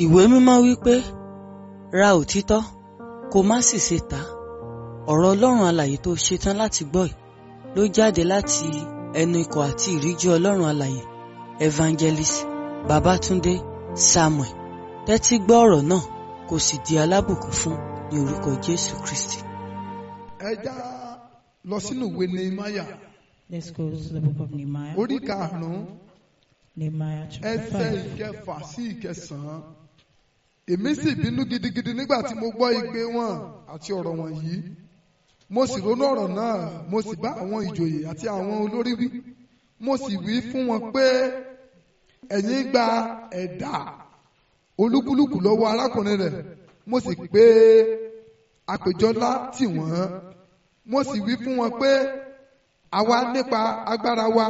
Ìwé mímọ́ wípé ra òtítọ́ kó má sì ṣe tà. Ọ̀rọ̀ Ọlọ́run alààyè tó ṣetán láti gbọ́ yìí ló jáde láti ẹnu ikọ̀ àti ìríjú Ọlọ́run alààyè Evangelist Babátúndé Samuel. Tẹ́tí gbọ́ ọ̀rọ̀ náà kó sì di alábùkún fún ní orúkọ Jésù Kristi. Ẹ já lọ sínú ìwé Nehemiah. Let's go to the book of Nehemiah. Orí karùn-ún. Nehemiah chapter Ẹsẹ̀ 5. ìkẹfà sí ìkẹsàn-án. Èmi sì bínú gidigidi nígbà tí mo gbọ́ igbe wọn àti ọ̀rọ̀ wọ̀nyí. Mo sì ronú ọ̀rọ̀ náà, mo sì bá àwọn ìjòyè àti àwọn olórí wí. Mo sì wí fún wọn pé ẹ̀yin gba ẹ̀dá olúkúlùkù lọ́wọ́ arákùnrin rẹ̀. Mo sì pé àpèjọ ńlá tì wọ́n. Mo sì wí fún wọn pé àwa nípa agbára wa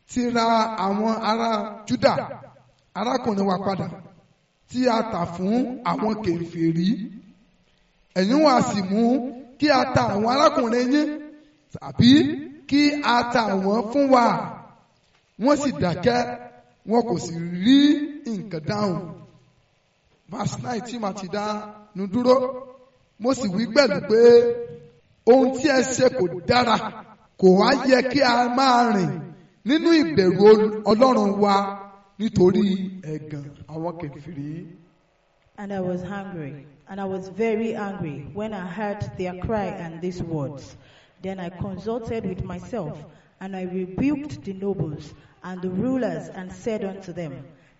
ti ra àwọn ará Júdà arákùnrin wa padà tí a tà fún àwọn kèfèrí. Ẹ̀yin wá sì mú kí a ta àwọn arákùnrin yín tàbí kí a ta wọ́n fún wa. Wọ́n sì dákẹ́, wọn kò sì rí nǹkan dáhùn. Verse 19 máa ti dá nu dúró. Mo sì wí pẹ̀lú pé ohun tí ẹ ṣe kò dára, kò wá yẹ kí a máa rìn nínú ìbẹ̀rù Ọlọ́run wa nítorí ẹ̀gàn àwọn kèfèrí. And I was hungry, and I was very angry when I heard their cry and these words. Then I consulted with myself, and I rebuked the nobles and the rulers, and said unto them,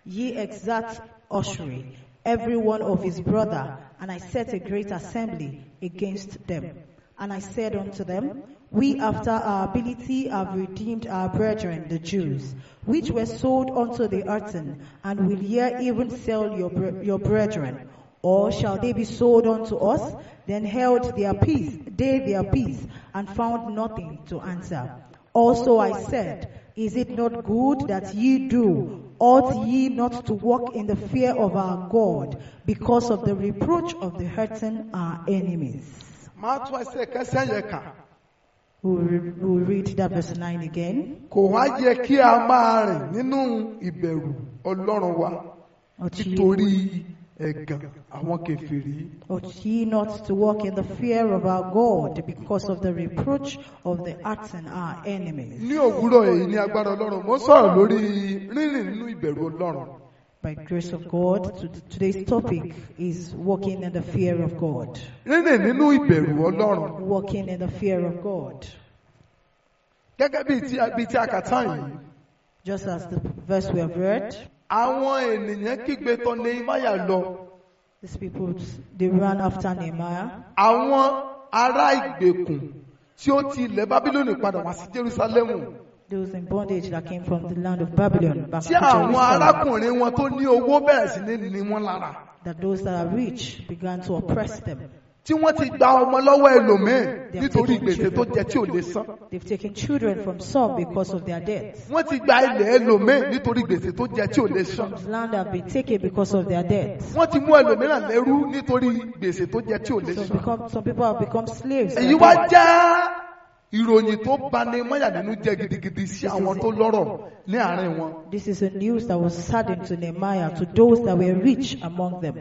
Ye exact usury, every one of his brother. And I set a great assembly against them. And I said unto them, We after our ability have redeemed our brethren the Jews, which were sold unto the earthen, and will ye even sell your brethren? Or shall they be sold unto us? Then held their peace, and found nothing to answer. Also I said, Is it not good that ye do? Ought ye not to walk in the fear of our God, because of the reproach of the hurting our enemies? We'll read that verse 9 again. Kò wá yẹ kí a máa rìn nínú ìbẹ̀rù Ọlọ́run wa nítorí ẹ̀gàn àwọn kèfèrí. Ought ye not to walk in the fear of our God, because of the reproach of the hurting our enemies? Ní òwúrọ̀ èyí ní agbára Ọlọ́run, mo sọ̀rọ̀ lórí rírìn nínú ìbẹ̀rù Ọlọ́run. By grace of God, today's topic is walking in the fear of God. Rírìn nínú ìbẹ̀rù Ọlọ́run. Walking in the fear of God. Gẹ́gẹ́ bí tí a kà tán yìí. Just as the verse we have read. Àwọn ènìyàn kígbe tọ̀ Nehemiah lọ. These people, they ran after Nehemiah. Àwọn ará ìgbèkùn tí ó ti ilẹ̀ Bábílónì padà wá sí Jerúsálẹ́mù. Those in bondage that came from the land of Babylon back to Tí àwọn Jerusalem. arákùnrin wọn tó ní owó bẹ̀rẹ̀ sí ní wọn lára. That those that are rich began to oppress them. Tí wọ́n ti gba ọmọ lọ́wọ́ ẹlòmíì nítorí gbèsè tó jẹ tí ò lè san. They've taken children from some because of their debts. Wọ́n ti gba ilẹ̀ ẹlòmíì nítorí gbèsè tó jẹ tí ò lè san. Some land have been taken because of their debts. Wọ́n ti mú ẹlòmíràn lẹ́rú nítorí gbèsè tó jẹ tí ò lè san. Some people have become slaves. Èyí wá jẹ́ ìròyìn tó bà Nehemiah nínú jẹ́ gidigidi sí àwọn tó lọ́rọ̀ ní àárín wọn. This is a news that was saddening to Nehemiah, to those that were rich among them.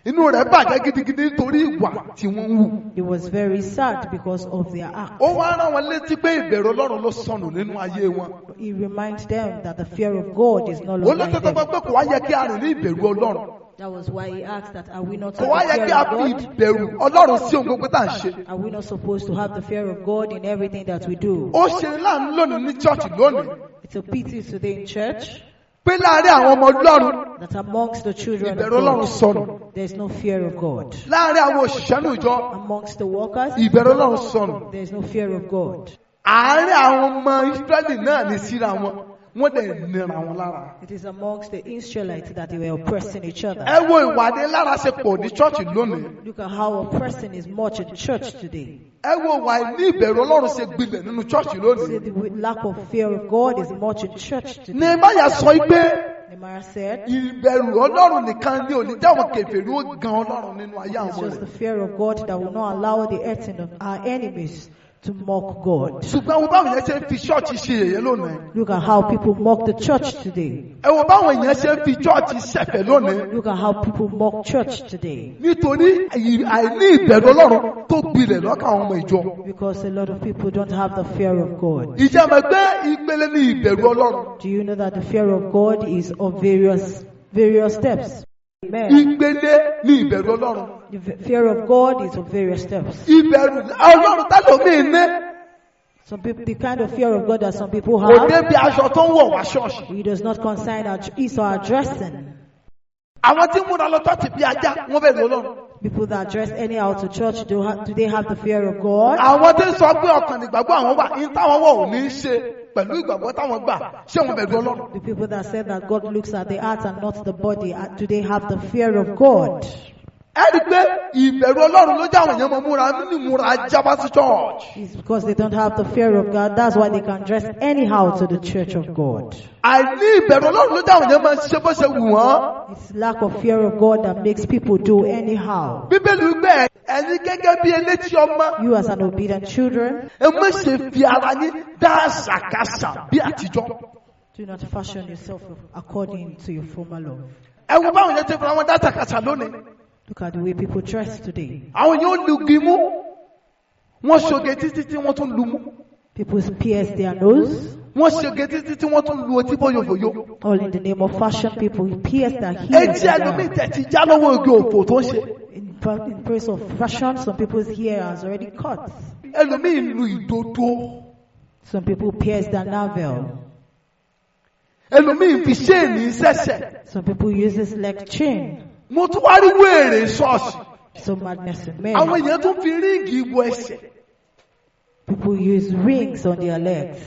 Inú rẹ̀ bàjẹ́ gidigidi nítorí ìwà tí wọ́n ń hù. It was very sad because of their act. Ó wá rán wọn létí pé ìbẹ̀rù Ọlọ́run ló sọnù nínú ayé wọn. He reminds them that the fear of God is no Ó longer ló in tẹ́tọ́ them. pé kò wá yẹ kí a rìn ní ìbẹ̀rù Ọlọ́run. That was why he asked that, are we not to Kò wá have yẹ the kí fear a of fi God? ìbẹ̀rù Ọlọ́run sí ohun gbogbo tá à ń ṣe. Are we not supposed to have the fear of God in everything that we do? Ó ṣe láàánú lónìí ní chọ́ọ̀chì lónìí. It's a pity today in church Pé láàárín àwọn ọmọ Ọlọ́run that amongst the children of ìbẹ̀rù Ọlọ́run God, sọnù. there's no fear of God. Láàárín àwọn òṣìṣẹ́ ní ìjọ Amongst the workers, ìbẹ̀rù Ọlọ́run sọnù. there's no fear of God. Àárín àwọn ọmọ Ísírẹ́lì náà ní síra wọn, wọ́n dẹ̀ nira wọn lára. It is amongst the Israelites that they were oppressing each other. Ẹ wo ìwàdé lára ṣe pọ̀ ní chọ́ọ̀chì lónìí. Look at how oppressing is much in church today. Ẹ wo ìwà ní ìbẹ̀rù Ọlọ́run ṣe gbilẹ̀ nínú chọ́ọ̀chì See, lónìí. the lack of fear of God is much in church today. Nehemiah sọ pé Nehemiah said, ìbẹ̀rù Ọlọ́run nìkan ni ò ní jáwọ́ kèfèrí ó gan Ọlọ́run nínú ayé it's àwọn just rẹ̀. the fear of God that will not allow the hurting of our enemies to mock God. ṣùgbọ́n wo báwọn yẹn ṣe ń fi ṣọ́ọ̀ṣì ṣe èyẹ lónìí. Look at how people mock the church today. ẹ wo báwọn yẹn ṣe ń fi ṣọ́ọ̀ṣì ṣẹ̀fẹ̀ lónìí. Look at how people mock church today. nítorí àìní ìbẹ̀rù Ọlọ́run tó gbilẹ̀ lọ́kàn àwọn ọmọ ìjọ. Because a lot of people don't have the fear of God. ìjà mọ̀ pé ìpele ní ìbẹ̀rù Ọlọ́run. Do you know that the fear of God is of various steps? Amen. ìpele ní ìbẹ̀rù Ọlọ́run. The fear of God is of various steps. ìbẹ̀rù Ọlọ́run tálọ́mìn ní. Some people, the kind of fear of God that some people kò have, débi aṣọ tó ń wọ̀ wá ṣọ́ọ̀ṣì. he does not concern his or her dressing. àwọn tí ń múra lọ tọ́tì bí ajá wọ́n bẹ̀rù Ọlọ́run. People that dress anyhow to church, do they have the fear of God? àwọn tí ń sọ pé ọkàn nígbàgbọ́ àwọn wà ní táwọn wọ̀ ò ní í ṣe pẹ̀lú ìgbàgbọ́ táwọn gbà ṣé wọ́n bẹ̀rù Ọlọ́run. The people that say that God looks at the heart and not the body, do they have the fear of God? ẹ rí i pé ìbẹ̀rù Ọlọ́run ló jẹ́ àwọn èèyàn mọ̀ múra nínú ìmúra jábá sí church. It's because they don't have the fear of God. That's why they can dress anyhow to the church of God. àìní ìbẹ̀rù Ọlọ́run ló jẹ́ àwọn èèyàn máa ń ṣe bó ṣe wù wọ́n. It's lack of fear of God that makes people do anyhow. bíbélì wípé ẹ̀yin gẹ́gẹ́ bí elétí ọmọ You as an obedient children, ẹ má ṣe fi ara yín dá àṣàkáṣà bí àtijọ́. do not fashion yourself according to your former love. ẹ wo báwọn yẹn ti fura wọn dá àṣàkáṣà lónìí. Look at the way people dress today. àwọn yóò lugi mú wọ́n ṣoge títí tí wọ́n tún lu mú. People pierce their nose. wọ́n ṣoge títí tí wọ́n tún lu otí bóyòbóyò. All in the name of fashion, people pierce their ears. etí ẹlòmíì tẹ̀ ti já lọ́wọ́ oge òfò tó ń ṣe. In praise of fashion, some people's hair has already cut. ẹlòmíì lu ìdodo. Some people pierce their navel. ẹlòmíì fi ṣéènì sẹ́sẹ̀. Some people use this leg chain. mo tún wá rí wéèrè ṣọ́ọ̀ṣì. So madness in men. àwọn èèyàn tún fi ríǹgì wọ ẹsẹ̀. People use rings on their legs.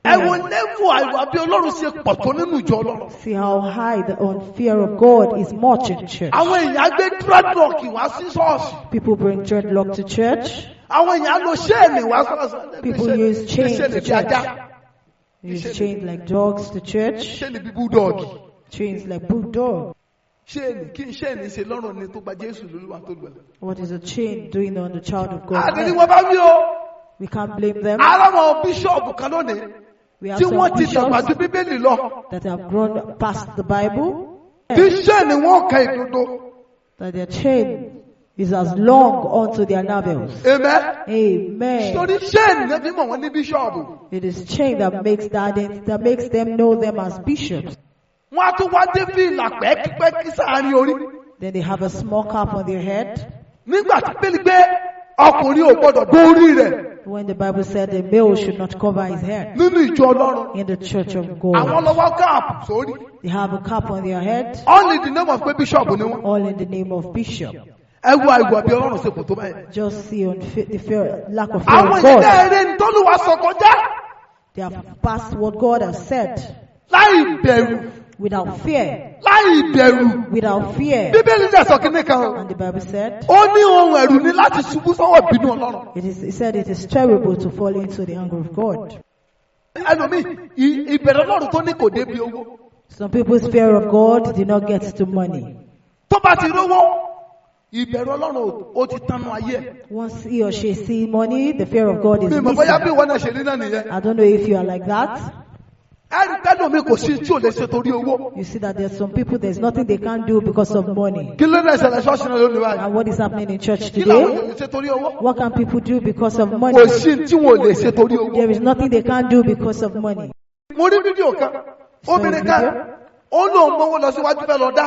ẹ wo lẹ́fù àìwà bí Ọlọ́run ṣe pọ̀ tó nínú ìjọ Ọlọ́run. See how high the fear of God is much in church. àwọn èèyàn gbé dreadlock wá sí ṣọ́ọ̀ṣì. People bring dreadlock to church. àwọn èèyàn lo ṣéènì wá ṣọ́ọ̀ṣì. People use chains ṣéènì to bí church. ajá. Use chains like dogs to church. ṣéènì bí búdọ̀gì. Chains like bulldog. ṣéènì kí n ṣéènì ṣe lọ́rùn ni tó gba Jésù lólúwa tó gbẹ̀lẹ̀. What is a chain doing on the child of God? àdéhùn wọn bá wí o. We can't blame them. aláwọ̀ bíṣọ̀bù kan lónìí We have tí some wọ́n ti dàgbà ju bishops Bíbélì lọ. that have grown past the Bible. tí ṣéènì wọn ka ìdodo. That their chain is as long onto their navels. amen. Amen. torí ṣéènì lẹ́bí mọ̀ wọ́n ní bíṣọ̀bù. It is chain that makes them know them as bishops. wọ́n á tún wá dé fìlà pẹ́kípẹ́kí sáàárín orí. Then they have a small cap on their head. nígbà tí Bíbélì gbé ọkùnrin ò gbọdọ̀ dórí rẹ̀ When the Bible said the male should not cover his head nínú ìjọ Ọlọ́run. in the church of àwọn God. lọ́wọ́ káàpù sórí. They have a cap on their head, all in the name of pé bíṣọ̀bù ni wọ́n. all in the name of bishop. ẹ wo àìwà bí Ọlọ́run ṣe kò tó báyìí. Just see on the fear, lack of fear àwọn of ìdílé God. eré ní tọ́lùwà sọ kọjá They have passed what God has said láì bẹ̀rù without fear. láì bẹ̀rù. Without fear. Bíbélì dẹ̀ sọ kíní kan. And the Bible said, ó ní ohun ẹ̀rù ni láti ṣubú sọ́wọ́ ìbínú Ọlọ́run. it said it is terrible to fall into the anger of God. ẹlòmíì ìbẹ̀rẹ̀ Ọlọ́run tó ní kò débi owó. Some people's fear of God did not get to money. tó bá ti rówó ìbẹ̀rù Ọlọ́run ó ti tánu ayé ẹ̀. Once he or she see money, the fear of God is mi mọ̀ bóyá bí missing. ìwọ náà ṣe rí náà nìyẹn. I don't know if you are like that. ẹ̀rí tẹ́lómi kò sí tí ò lè ṣe torí owó. You see that there's some people, there's nothing they can't do because of money. kí ló dé ṣẹlẹ̀ ṣọ́ọ̀ṣì náà lónìí báyìí. And what is happening in church kí làwọn today? èèyàn lè ṣe torí owó. What can people do because of money? kò sí tí wọn ò lè ṣe torí owó. There is nothing they can't do because of money. mo rí fídíò kan obìnrin kan ó lóun mọ́wó lọ síwájú fẹ́ lọ dá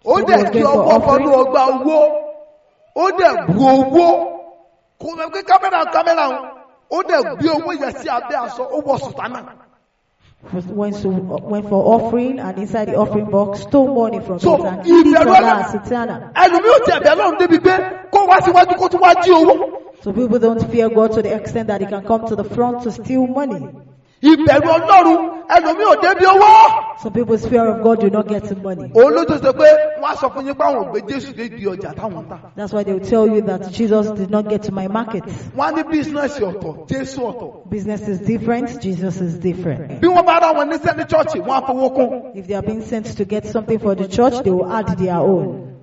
ó dẹ̀ kí ọwọ́ fọnú ọgbà owó ó dẹ̀ bu owó kò mọ̀ pé kámẹ́rà ó dẹ̀ gbé owó yẹn sí abẹ́ aṣọ ó wọ sùtánà. Went for offering, and inside the offering box stole money from So, it and hid it ìbẹ̀rù under Ọlọ́run- a sutana. ẹlòmíì ò tẹ̀ bẹ́ẹ̀ lọ́run débi pé kó wá síwájú kó tún wá jí owó. So people don't fear God to the extent that he can come to the front to steal money. ìbẹ̀rù Ọlọ́run ẹlòmíì ò débi owó. Some people's fear of God do not get to money. òun ló tó ṣe pé wọ́n á sọ fún yín pé àwọn ò gbé Jésù dé di ọjà táwọn ń tà. That's why they will tell you that Jesus did not get to my market. wọ́n á ní bísínẹ́sì ọ̀tọ̀ Jésù ọ̀tọ̀. Business is different, Jesus is different. bí wọ́n bá rá wọn níṣẹ́ ní chọ́ọ̀chì wọ́n á fowó kún. If they are being sent to get something for the church, they will add their own.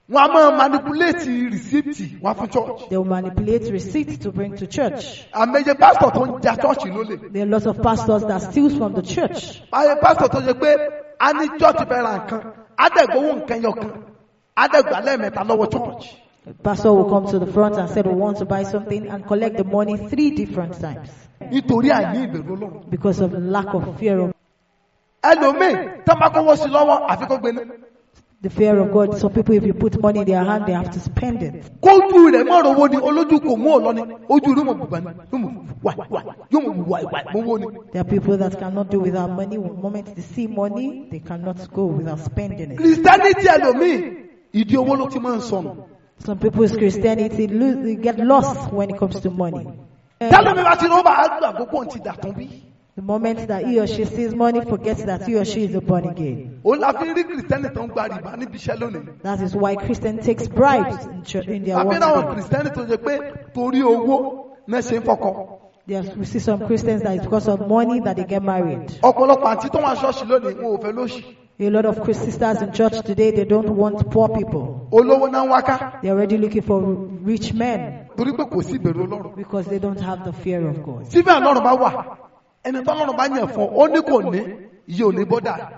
wọ́n á máa manipulate receipt wá fún church. They will manipulate receipts to bring to church. àmẹ́yẹ pastor tó ń ja church lólè. There are lots of pastors that steals from the church. àyè pastor tó ṣe pé a ní church fẹ́ ra nǹkan adẹ́gbowó nǹkan yọ kan adẹ́gbà lẹ́ẹ̀mẹ́ta lọ́wọ́ church. The pastor will come to the front and say we want to buy something and collect the money 3 different times nítorí àìní ìbẹ̀rù Ọlọ́run. because of the lack of fear of ẹlòmíì tó bá kówó sí lọ́wọ́ àfi kó gbé ní. the fear of God. Some people, if you put money in their hand, they have to spend it. kójú rẹ̀ mọ́ rówó ni olójú kò mú ọ̀lọ́ ni ojú rẹ̀ mọ̀ bùbá ni yóò mọ̀ wà yóò mọ̀ wà mọ́wó ni. There are people that cannot do without money. The moment they see money, they cannot go without spending it. Christianity ẹlòmíì ìdí owó ló ti máa ń sọnù. Some people's Christianity they get lost when it comes to money. tẹ́lẹ̀mí bá ti rọ́bà àgbà gbogbo ohun ti dàtún bí. The moment that he or she sees money, forgets that he or she is a born again. òun la fi rí kìrìsìtẹ́nì tó ń gba rìbá níbi iṣẹ́ lónìí. That is why Christians takes bribes in their àbí náà work. kìrìsìtẹ́nì tó ṣe pé torí owó náà ṣe ń fọkọ. We see some Christians that it's because of money that they get married. ọ̀pọ̀lọpọ̀ àti tó wà ṣọ́ọ̀ṣì lónìí wọn ò fẹ́ lóṣì. A lot of sisters in church today, they don't want poor people. olówó náà ń wáká. They're already looking for rich men torí pé kò sí ìbẹ̀rù Ọlọ́run. because they don't have the fear of God. síbẹ̀ Ọlọ́run bá wà ẹni tó Ọlọ́run bá yàn fún ó ní kò ní iye ò ní bọ́dà.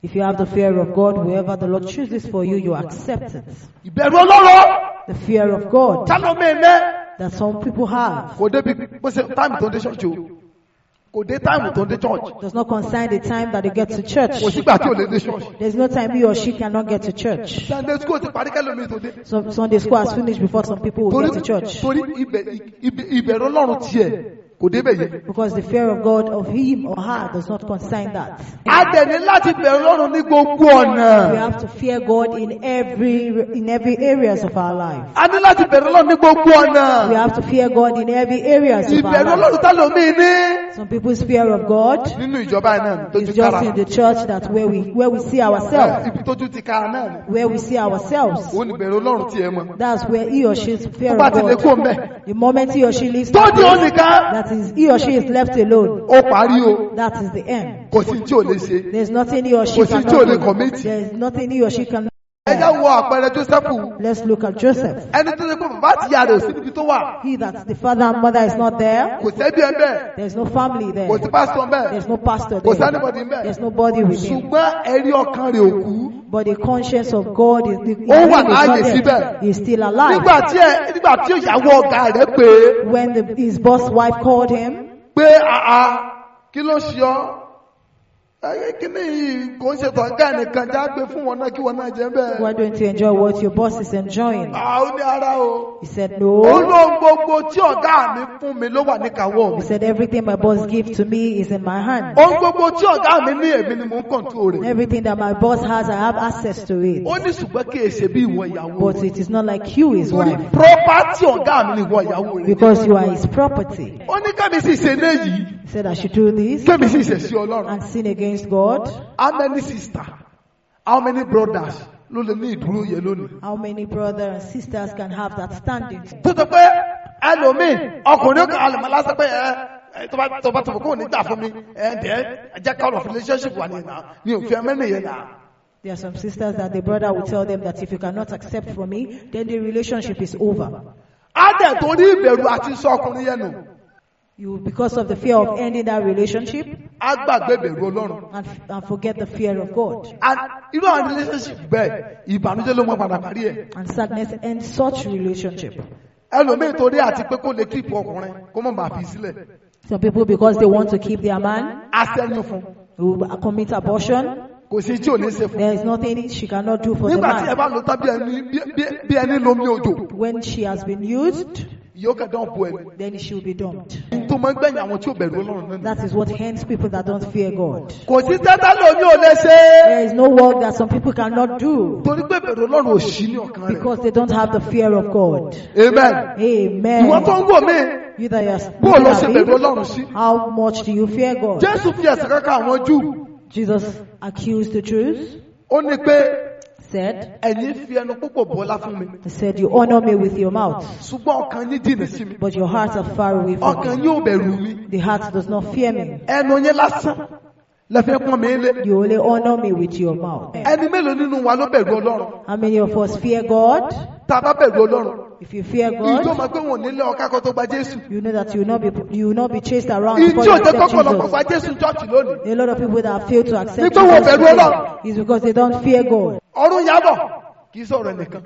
If you have the fear of God, whoever the Lord chooses for you, you accept it. ìbẹ̀rù Ọlọ́run. The fear of God tálọ́mì ẹ̀mẹ́. that some people have kò débi bó ṣe táìmù tó ń dé ṣọ́ọ̀ṣì o kò dé táìmù tó ń dé church. does not concern the time that they get to church. kò sígbà tí ò lè dé ṣọ́ọ̀ṣì. There's no time he or she cannot get to church. Sunday school ti parí kẹ́lómi tó dé. So Sunday school has finished before some people will torí get to church. torí ìbẹ̀rù Ọlọ́run tiẹ̀ kò débẹ̀ yẹn. Because the fear of God of him or her does not concern that. a dẹ̀ ní láti bẹ̀rù Ọlọ́run ní gbogbo We ọ̀nà. have to fear God in every areas of our life. a ní láti bẹ̀rù Ọlọ́run ní gbogbo We ọ̀nà. have to fear God in every areas of our ìbẹ̀rù life. Ọlọ́run tálọ́mì ní. Some people's fear of God nínú ìjọba náà is tójú just kára. in the church that where we see ourselves, ibi tójú ti kára náà ni. where we see ourselves. ó ní bẹ̀rù Ọlọ́run tiẹ̀ mọ́. That's where he or she's tó fear bá of ti lè kó God. mbẹ́. The moment he or she leaves tó that di ó place, nìkan. that is he or she is left alone. ó parí o. That is the end. kò sí tí ò lè ṣe. There's nothing he or she Kò sí tí ò cannot lè do. commit. There's nothing he or she cannot ẹ já do. wo àpẹẹrẹ Jósẹ́fù. Let's look at Joseph. ẹni tó ṣe pé bàbá àti ìyá rẹ̀ ò sí níbi tó wà. He that the father and mother is not there. kò sẹ́bí ẹ bẹ́ẹ̀. There's no family there. kò sí pásítọ̀ bẹ́ẹ̀. There's no pastor kò sí there. anybody bẹ́ẹ̀. There's nobody with him. ṣùgbọ́n ẹ̀rí ọkàn rẹ̀ ò kú. But the conscience of God is Ó wà láàyè síbẹ̀. He's still alive. nígbà tí ìyàwó ọ̀gá rẹ̀ pé When his boss wife called him, pé àá kí ló ṣe ọ́ kíní yìí kò ń ṣe tọ̀gá ẹnìkan já gbé fún wọn náà kí wọn náà jẹ bẹ́ẹ̀. why don't you enjoy what your boss is enjoying? ó ní ara o. He said, ó no. lóun gbogbo tí ọ̀gá mi fún mi ló wà níkàáwọ́ He mi. said, everything my boss gives to me is in my hand. ohun gbogbo tí ọ̀gá mi ní èmi ni mò ń kọ̀ǹtó rẹ̀. Everything that my boss has, I have access to it. ó ní ṣùgbọ́n kí èsè bí ìwọ ìyàwó But rẹ̀. it is not like you, his torí wife, property ọ̀gá mi ni ìwọ ìyàwó rẹ̀. because you are his property. ó ní kẹ́mi sì ṣe léyìí He said, I should do this kẹ́mi sì ṣe sí Ọlọ́run. and sin against God. how many sisters how many brothers ló lè ní ìdúró yẹn lónìí. How many brothers and sisters can have that standing? tó sọ pé ẹlòmíì ọkùnrin kan alùpùpù lásán pé tó bá tó kó ní gbà fún mi jẹ́ kind of relationship wà ní ìná ní òfin ẹmẹ́rin yẹn náà. There are some sisters that the brother will tell them that if you cannot accept from me, then the relationship is over. á dẹ̀ tó ní ìbẹ̀rù àti sọ ọkùnrin yẹn nù. You, because of the fear of ending that relationship, á gbàgbé ìbẹ̀rù Ọlọ́run. and forget the fear of God. and irú àwọn relationship bẹ́ẹ̀ ìbànújẹ́ ló mọ padà parí ẹ̀. And sadness ends such relationship. ẹlòmíì torí àti pé kó lè kíìpù ọkùnrin kó mọ̀ bá fi sílẹ̀. Some people, because they want to keep their man, á sẹ́yìn fún. will commit abortion. kò sí tí ò ní ṣe fún. There is nothing she cannot do for the nígbà tí ẹ man. bá lò tán bí ẹni lomi òjò When she has been used, yóò kẹ́ dán bu ẹni. then she will be dumped. tó máa ń gbẹ̀yìn àwọn tí ò bẹ̀rù Ọlọ́run náà. That is what ends people that don't fear God. kò sí tẹ́tẹ́ lómi ò lè ṣe. There is no work that some people cannot do torí pé bẹ̀rù Ọlọ́run ò sí ní ọkàn rẹ̀. because they don't have the fear of God. amen. Amen. ìwọ tó ń wò mí You that are bó o lọ ṣe looking bẹ̀rù at me, Ọlọ́run sí. how much do you fear God? Jésù fi ẹ̀sìn kankan àwọn Júù. Jesus accused the Jews, ó ní pé said, ẹ̀yin fi ẹnu púpọ̀ bọ́lá fún mi. he said, you honor me with your mouth, ṣùgbọ́n ọkàn yín jìnnà sí mi. but your hearts are far away from ọkàn me. yín ò bẹ̀rù mi. The heart does not fear me. ẹnu yín lásán lẹ́fẹ̀ẹ́ pọ́n mi lé. You only honor me with your mouth. Ẹni mélòó nínú wa ló bẹ̀rù Ọlọ́run? How many of us fear God? Tá a bá bẹ̀rù Ọlọ́run. If you fear Ìjọ God, máa gbé wọn nílé ọ̀ká kan tó gba Jésù. you know that you will not be chased around before you Ìjọ jẹ́ accept kọ́kọ́lọ́kọ́ Jesus. gba Jésù chọ́ọ̀chì lónìí. A lot of people that fail to accept Nígbà wo Jesus bẹ̀rù Ọlọ́run? today is because they don't fear God. Ọ̀run yábọ̀ kì í sọ̀rọ̀ ẹnìkan.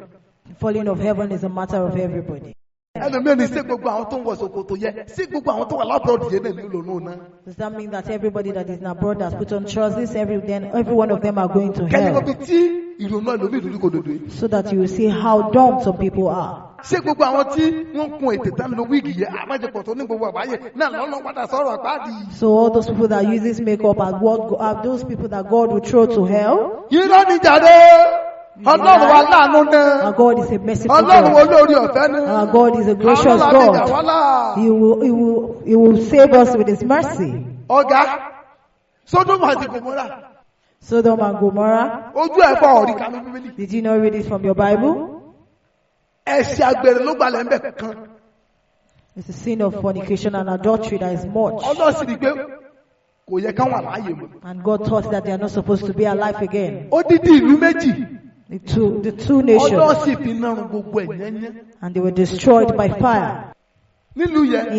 The falling of heaven is a matter of everybody. Ẹlòmíràn ní sí gbogbo àwọn tó ń wọ ṣòkòtò yẹ sí gbogbo àwọn tó wà lábúròdì yẹn náà nílò náà náà. Does that mean that everybody that is in abroad has put on trousers? Every one of them are going to Kẹ́ni mo hell. fi tí ìrònú ẹlòmíì lórí kò dòdò yìí. So that you will see how dumb some people are. Ṣé gbogbo àwọn tí wọ́n kun ètè tán lo wíìgì yẹn àmájọpọ̀ tó ní gbogbo àgbáyé náà lọ́nà padà sọ̀rọ̀ àpáàdì. So all those people that use this makeup are those people that God will throw to hell. Irọ́ ni jàre. Ọlọ́run wa láàánú náà. Our God is a merciful Ọlọ́run wo God. lórí ọ̀fẹ́ ní. Our God is a gracious Àwọn làbẹ̀jà God. wọ́n là. He will save us with His mercy. Ọ̀gá Sódómù àti Gòmórà Sodom and Gomorrah. ojú ẹ̀fọ́ ọ̀rí kanú Bíbélì. Did you not read it from your Bible? Ẹ̀ṣẹ̀ àgbèrè ló gbalẹ̀ ń bẹ̀ kan. It's the sin of fornication and adultery that is much. Ọlọ́run sì rí i pé kò yẹ káwọn àlàyé mọ̀. And God thought that they are not supposed to be alive again. Odidi ìlú méjì. The two Ọlọ́run nations. sì fi nárun gbogbo ẹ̀ yẹnyẹn. And they were destroyed by fire. Nílùú yẹn,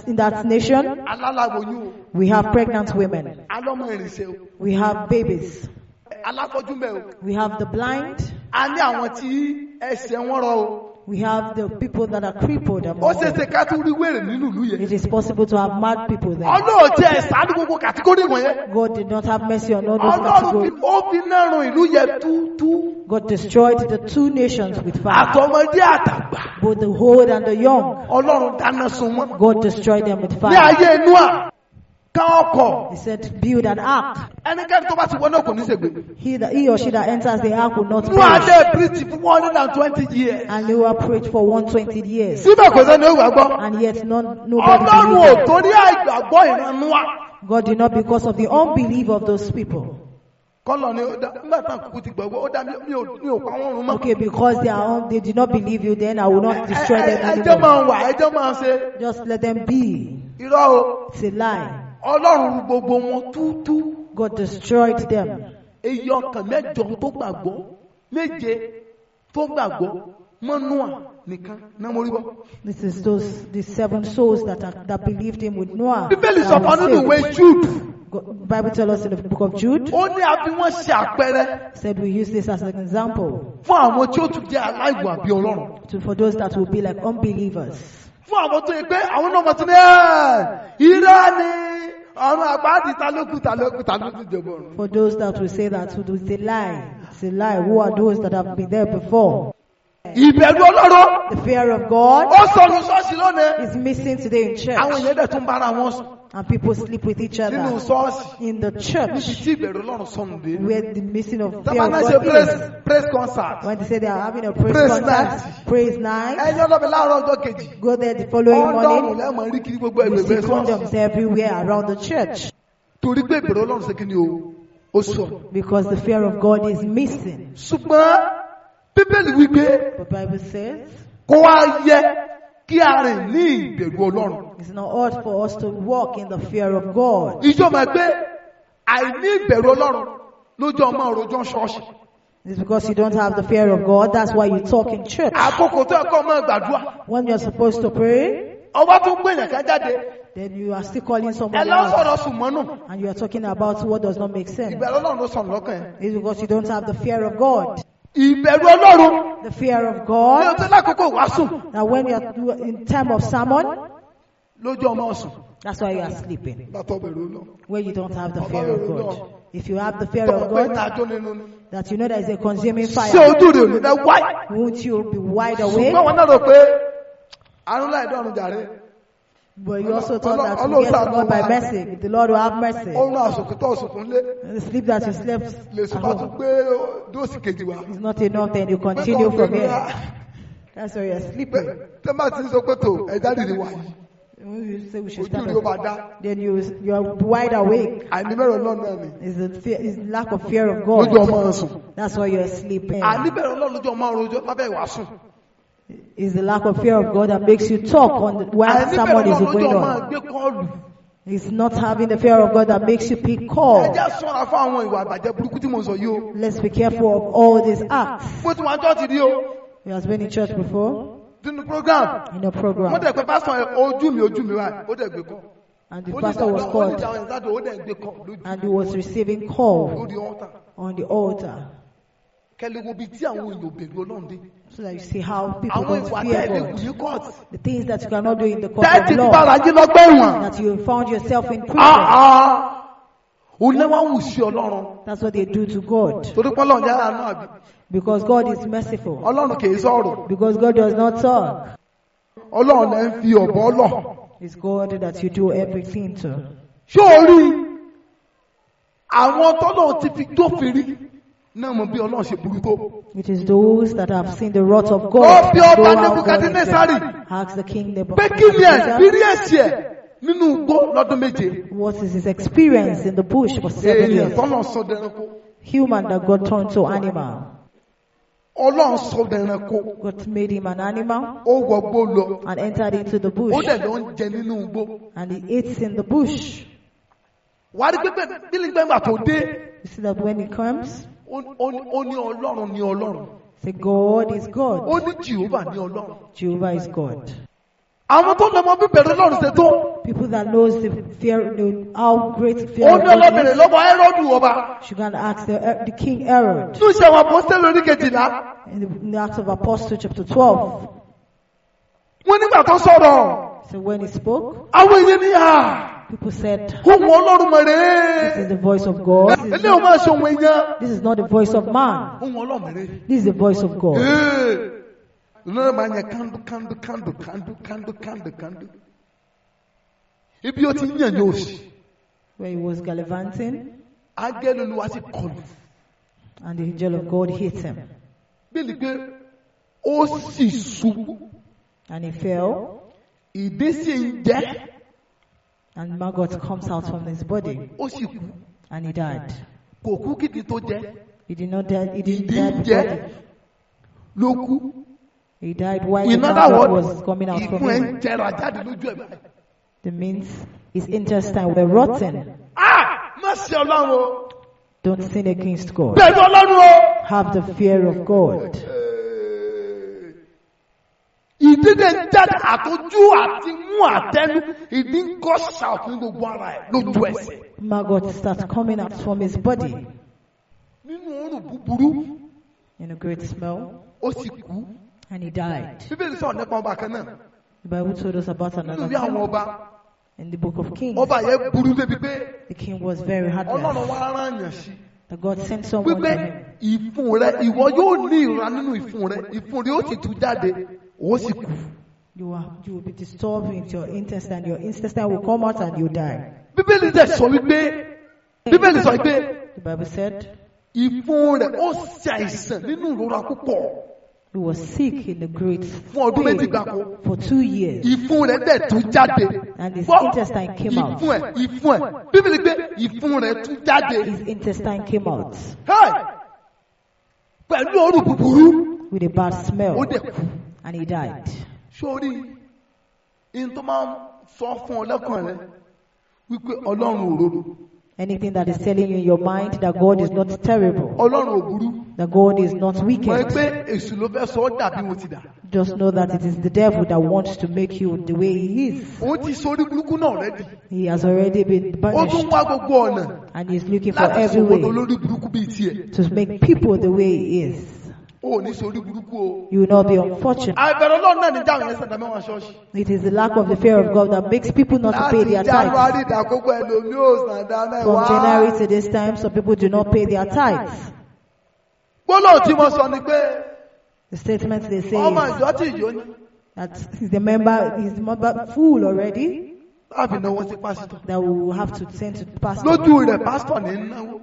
In that nation, alálàbòyún o, we have pregnant women. alọ́mọ ìrìnsẹ̀ o, We have babies. aláfọ́jú mẹ́ o. We have the blind. A ní àwọn tí ẹsẹ̀ wọn rọ o. We have the people that are crippled Ó among ṣeéṣe them. ká tún rí wèrè nínú ìlú yẹn. It is possible to have mad people there. Ọlọ́run jẹ́ ẹ̀sán gbogbo kàtígórì wọ̀nyẹn. God did not have mercy on all those Ọlọ́run fi categories. ó fi nárun ìlú yẹn túútú. God destroyed the two nations with fire, Àtọmọdé àtàgbà. both the old and the young. Ọlọ́run dáná sun wọn. God destroyed them with Ní fire. ayé Nóà, ká ọkọ̀. He said, build an ark. Ẹnikẹ́ni tó bá ti wọ́n náà kò ní ṣègbè. He or she that enters the ark will not Nóà perish. dé Bíríìtì fún 120 years. And they were preached for 120 years. Síbẹ̀ kò sẹ́ni ó gbàgbọ́. And yet nobody Ọlọ́run ò believed them. torí àìgbàgbọ́ ìran Nóà. God did not, because of the unbelief of those people. Kọ́lọ̀ ni ó dá nígbà tán kúkú ti gbàgbọ́, ó dá mi ò pa wọ́n run mọ́. Okay, because they did not believe you, then I will not destroy them Ẹjọ́ anymore. máa wà, ẹjọ́ máa ṣe. Just let them be. Irọ́ o. It's a lie. Ọlọ́run ru gbogbo wọn túútú. God destroyed them. Èyí ọkàn mẹ́jọ tó gbàgbọ́, méje tó gbàgbọ́, mọ́ Nóà nìkan náà mo rí bọ́. This is the 7 souls that believed him with Noah. Bíbélì sọ that fún were nínú ìwé saved. Jude. Bible tells us in the book of Jude, Ó ní a fi wọ́n ṣe àpẹẹrẹ said we use this as an example fún àwọn tí ó tún jẹ́ aláìwà bí Ọlọ́run. for those that will be like unbelievers. Fún àwọn tó yẹ pé àwọn náà mọ̀ tó ní irọ́ ni ọ̀run àpáàdì ta ló kù jẹ̀bọ̀ ọ̀run. For those that will say that it's a lie. It's a lie. Who are those that have been there before? Ìbẹ̀rù Ọlọ́run The fear of God ó sọnù ṣọ́ọ̀ṣì lónìí. is missing today in church. Àwọn èèyàn dẹ̀ tún bára wọn sùn And people sleep with each nínú other ṣọ́ọ̀ṣì. in the Níbi church, tí ìbẹ̀rù Ọlọ́run sọnù dé. where the missing of fear of Tọ́ba náà ṣe God is. praise concert. When they say they are having a praise Praise concert, night. praise night, Ẹni ọlọ́bẹ̀ láàárọ̀ ọjọ́ kejì. go there the following Ọlọ́run morning, lẹ́mọ̀ rí kiri gbogbo you see ẹgbẹ̀gbẹ̀ condoms ṣọ́ọ̀ṣì. everywhere around the church. Torí pé ìbẹ̀rù Ọlọ́run ṣe kí ni o? Ó sọ. Because the fear of God is missing. Ṣùgbọ́n Bíbélì wípé The Bible says kó wá yẹ kí a rìn ní ìbẹ̀rù Ọlọ́run. it's not odd for us to walk in the fear of God. Ìjọba pé àìní ìbẹ̀rù Ọlọ́run lójú ọmọ òròjọ́ ṣọ́ọ̀ṣì. It's because you don't have the fear of God. That's why you talk in church. Àkókò tó ẹ̀kọ́ ọmọ gbàdúrà. When you're supposed to pray, Ọba tó ń gbèyàn ká jáde. then you are still calling Ẹ someone lọ else. sọ̀rọ̀ sùn mọ́nù. And you are talking about what does not make sense. Ìbẹ̀rù Ọlọ́run ló sọnù lọ́kàn yẹn. It's because you don't have the fear of God. Ìbẹ̀rù Ọlọ́run. The fear of Ní God, ọjọ́ lákòókò wàásù. that when you're in time of sermon, Lójú ọmọ ọ̀sùn. that's why you are sleeping. Bàtọ̀ bẹ̀rù Ọlọ́run. When you don't have the fear of God. If you have the fear Tọ́ of pé God, ìtajọ́ nínú ni. that you know there is a consuming Ṣé fire, ojú rẹ̀ ò ní dá wáyé? won't you be wide awake? Ṣùgbọ́n wọn náà rò pé àrùn láìdọ́rùn jàre. But you also thought that Allah- you get to Allah- God by mercy. The Lord will have mercy. Ó ń ra àsùnkú tó àsùnkú lé. And the sleep that you slept Lè at sùn bá tún home gbé dóòsì kejì wá. is not enough, then you continue from here. That's why you're sleeping. Tẹ́ bá ti sọ pé tó ẹ̀dá dìde wà yìí. When you say we should Ojú stand rí ó máa up, dá. then you're wide awake. Àìní bẹ̀rù Ọlọ́run náà ni. Is lack of fear of Lójú God. ọmọ ọ̀sùn. That's why you're sleeping. Àìní bẹ̀rù Ọlọ́run lójú ọmọ òròjọ́ lábẹ́ ìwàásù. Is the lack of fear of God that makes you talk while Àìní bẹ̀rù someone is Ọlọ́run lójú going ọmọ on. gbé kọ́ọ̀lù. It's not having the fear of God that makes you pick ẹ calls. jẹ́ ṣọ́ra fún àwọn ìwà àbàjẹ́ burúkú tí mo sọ yìí o. Let's be careful of all these acts. mo ti wá chọ́ọ̀tì rí o. He has been in church before, nínú program. in a wọ́n program, dẹ̀ pé pásítọ̀ ojú mi wá ó dẹ̀ gbé kọ́. and the pastor was ó called, ní àwọn ìdájọ́ ó dẹ̀ gbé kọ́ lójú and he was receiving call lórí ọ̀tà. on the altar. kẹ́lẹ́ wo bí tí àwọn èèyàn bẹ̀rù Ọlọ́run dé. So that you see how people àwọn don't ìwà fear tẹ́lẹ̀ God. kù ní court. The things that you cannot do in the court tẹ́ẹ̀tì of law, bára jí lọ́gbẹ́ ìwọ̀n. that you found yourself in prison. òun náà wá wù sí Ọlọ́run. That's what they do to God. torí pé Ọlọ́run yára náà àbí. Because God is merciful. Ọlọ́run kì í sọ̀rọ̀. Because God does not talk. Ọlọ́run lẹ́ ń fi ọ̀bọ lọ̀. It's God that you do everything to. ṣé o rí àwọn tọ́lọ́run ti fi dófin rí náà mọ̀ bí Ọlọ́run ṣe burú tó. It is those that have seen the wrath of ó God. bí that ọba know how God is Nebukadnesari there. Ask the king pé kí ni ẹ̀sìpíríẹ̀sì ẹ̀ nínú igbó lọ́dún méje. what is his experience in the bush for 7 èèyàn years. tọ́lọ́run sọ dẹranko. Human that God turned to animal. Ọlọ́run sọ dẹranko. God made him an animal ó wọgbó lọ. and entered into the ó bush. dẹ̀ lọ ń jẹ nínú igbó. And he ate in the bush. wà á rí pé bílígbẹ́ngbà tó dé. You see that when he comes, ó ní Ọlọ́run ní Ọlọ́run. say God is ó God. ní Jèhófà ní Ọlọ́run. Jehovah is God. àwọn tó lọ́mọ bíbẹ̀rẹ̀ Ọlọ́run ṣe tó. People that knows the fear, know how great fear ó of ní God ọlọ́bìnrin is, lọ́wọ́ Hẹ́rọ́dù ọba. should go and ask the king Herod. tún ṣe àwọn apọ́sítélì orí kejìlá. In the Acts of Apostles chapter 12. wọ́n nígbà tó sọ̀rọ̀. So when he spoke, àwọn èèyàn ní à. people said, ohùn Ọlọ́run mọ̀ this is rèé. the voice of God. ilé ò máa ṣe ohun èèyàn. This is not the voice of man. ohùn Ọlọ́run mọ̀ rèé. This is the voice of God. lọ́nà máa ń yẹ kándú. ibi ó ti ń yàn yóò sí. Where he was gallivanting, áńgẹ́lì Olúwa sì kọlù. and the angel of God hit him. bíi pé ó sì ṣubú. And he fell, ìdí sì ń jẹ́. and maggot comes out from his body, ó sì kú. and he died. kò kú kìdí tó jẹ́. He did not die. He didn't ìdí die ń before. jẹ́ ló kú. He died while the ìnáda maggot wọ́n was coming out from ìfún ẹ̀ him. ń jẹrà jáde lójú ẹ̀ báyìí. The means his intestine were rotten. má ṣe Ọlọ́run o. Don't sin against God. bẹ̀rù Ọlọ́run o. Have the fear of God. ìdílé ń jáde àtọ́jú àti mú àtẹnu ìdí ń kọ́ ṣàfihàn gbogbo ara ẹ̀ lójú ẹsẹ̀. Maggot starts coming out from his body nínú òórùn búburú in a great smell, ó sì kú. and he died. bíbélì sọ̀rọ̀ nípa ọba kan náà The Bible told us about another nínú ìwé àwọn king ọba. in the book of Kings. ọba yẹn burú débi pé The king was very Ọlọ́run heartless. wá rán yàn sí. That God sent someone wípé to him. ìfun rẹ ìwọ yóò ní ìra nínú ìfun rẹ ìfun rẹ ó sì tú jáde ó sì kú. You will be disturbed with your intestine. Your intestine will come out and you die. bíbélì dẹ̀ sọ wípé bíbélì sọ wípé The Bible said ìfun rẹ ó ṣe àìsàn nínú ìrora púpọ̀ he was sick in a great fún ọdún méjì pain gbáko. for 2 years. ìfun rẹ dẹ̀ tú jáde. And his Gbọ́, intestine came out. ìfun ẹ̀ bíbélì pé ìfun rẹ tú jáde. His intestine came out Hey! pẹ̀lú òórùn búburú with a bad smell, ó dẹ̀ kú. and he died. sórí in tó máa ń sọ fún ọ lẹ́kàn rẹ wípé Ọlọ́run òrodo. Anything that is telling you in your mind that God is not terrible, Ọlọ́run ò burú. that God is not mọ̀ ẹ́ wicked, pé èṣù ló fẹ́ sọ ọ́ dàbí mo ti dà. just know that it is the devil that wants to make you the way he is. òun ti sórí burúkú náà rẹ́dì. He has already been ó tún banished, wá gbogbo ọ̀nà and he's looking for láti every sọ wọn way olórí burúkú bíi tiẹ̀. to make people the way he is. ó ní sórí burúkú o. You will not be unfortunate. àìbẹ̀rẹ̀ Ọlọ́run náà ní jáwé ẹsẹ̀ dàmẹ́wàá ṣọ́ọ̀ṣì. It is the lack of the fear of God that makes people not to pay láti their tithes. January dàkókò ẹlòmí ò sàn dá From mẹ́wàá. January to this time, some people do not pay their tithes. gbólóhùn tí mo sọ ni pé The statement they say ọmọ is ìjọ tí ìjọ ní. that he's the member full already, láàbì náwó sí pásítọ̀. that we will have to send to the pastor. lójú rẹ̀ pásítọ̀ ní náwó.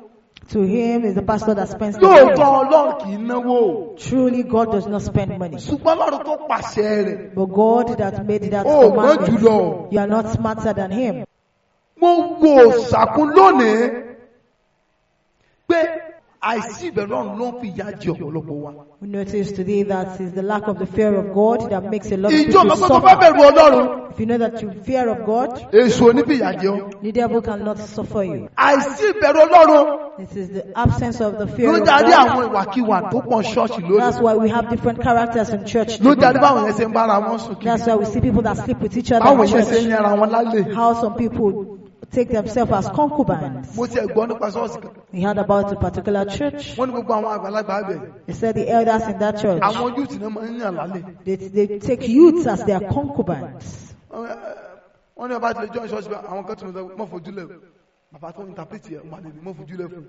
To him is the pastor that spends the lóòótọ́ money. Ọlọ́run kì í náwó. Truly, God does not spend money. ṣùgbọ́n Ọlọ́run tó pàṣẹ rẹ̀. But God that made that Oh, God, you commandment, know. you are not smarter than him. mo gbò ṣàkún lónìí pé àìsí ìbẹ̀rù Ọlọ́run ló ń fi ìyà jẹ ọ̀pọ̀lọpọ̀ wa. We notice today that it's the lack of the fear of God that makes a lot of ìjọ people ọmọ tó bá suffer. bẹ̀rù Ọlọ́run, If you know that you fear of God, èṣù ò ní fi ìyà jẹ ọ́. the devil cannot suffer you. àìsí ìbẹ̀rù Ọlọ́run It is the absence of the fear ló of darí God. àwọn ìwàkiwà tó pọ̀ ṣọ́ọ̀ṣì That's lónìí. why we have different characters in church ló darí today. báwọn yẹn ṣe ń bára wọn sùn kiri. That's why we see people that sleep with each other báwọn in yẹn ṣe ń church. yẹra wọn lálẹ́. How some people take themselves as concubines. mo ti ẹ̀ gbọ́ nípa ṣọ́ọ̀ṣì kan. We heard about a particular church. wọ́n ní gbogbo àwọn àgbàlagbà bẹ̀. They said the elders in that church, àwọn ojú tì ní máa ń yàn lálẹ́. they take youths as their concubines. wọ́n ní ọba ti lè jọ́ ṣọ́ọ̀ṣì bá àwọn kan tí mo sọ mọ́ fojú lẹ̀ bàbá tó ń tapẹ́tì ẹ̀ wà lè mọ́ fojú lẹ̀ fún.